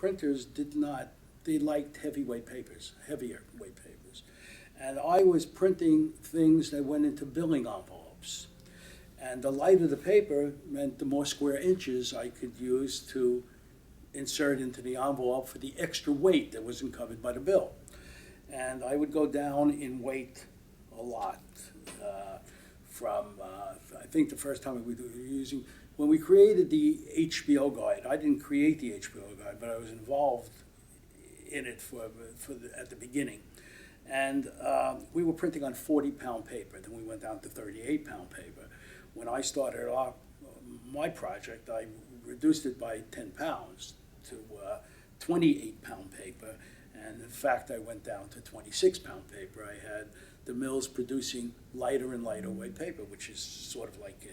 printers did not, they liked heavyweight papers, heavier weight papers. And I was printing things that went into billing envelopes. And the lighter the paper meant the more square inches I could use to insert into the envelope for the extra weight that wasn't covered by the bill. And I would go down in weight a lot. I think the first time we were using, when we created the HBO guide, I didn't create the HBO guide, but I was involved in it at the beginning. And we were printing on 40-pound paper. Then we went down to 38-pound paper. When I started off my project, I reduced it by 10 pounds to 28-pound paper. And in fact, I went down to 26-pound paper. I had the mills producing lighter and lighter weight paper, which is sort of like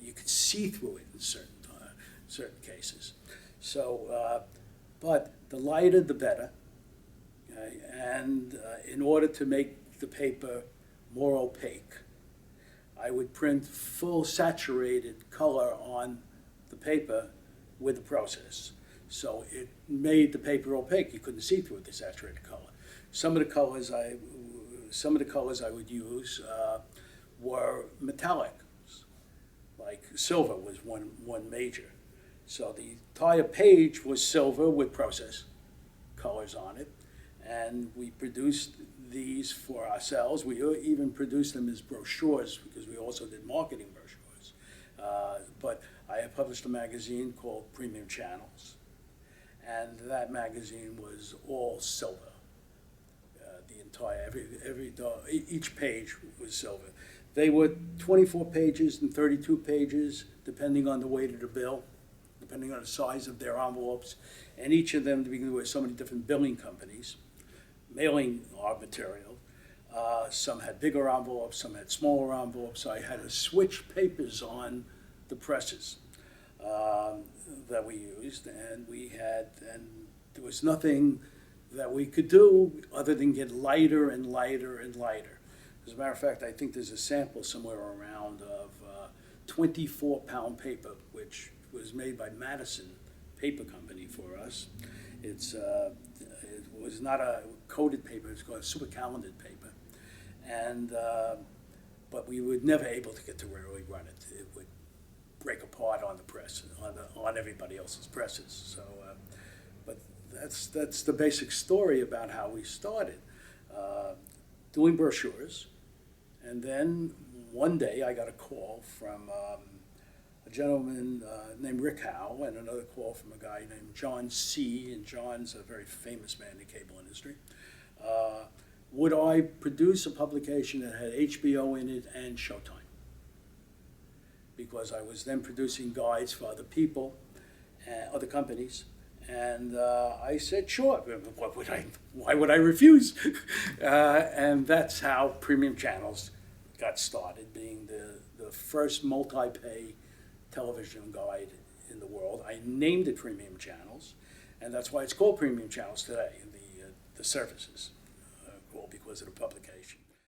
you could see through it in certain cases. So, but the lighter, the better. And in order to make the paper more opaque, I would print full saturated color on the paper with the process. So it made the paper opaque. You couldn't see through the saturated color. Some of the colors I would use were metallic, like silver was one major. So the entire page was silver with process colors on it, and we produced these for ourselves. We even produced them as brochures because we also did marketing brochures. But I had published a magazine called Premium Channels, and that magazine was all silver. The entire, each page was silver. They were 24 pages and 32 pages, depending on the weight of the bill, depending on the size of their envelopes, and each of them, there were so many different billing companies mailing our material. Some had bigger envelopes, some had smaller envelopes. So I had to switch papers on the presses that we used, and there was nothing that we could do other than get lighter and lighter and lighter. As a matter of fact, I think there's a sample somewhere around of 24-pound paper, which was made by Madison Paper Company for us. It was not a coated paper, it's called a super calendared paper. And, but we were never able to get to where we run it. It would break apart on the press, on everybody else's presses. So, but that's the basic story about how we started. Doing brochures, and then one day I got a call from a gentleman named Rick Howe, and another call from a guy named John C., and John's a very famous man in the cable industry. Would I produce a publication that had HBO in it and Showtime? Because I was then producing guides for other people, other companies, and I said, sure, why would I refuse? And that's how Premium Channels got started, being the first multi-pay television guide in the world. I named it Premium Channels, and that's why it's called Premium Channels today, the services, well, because of the publication.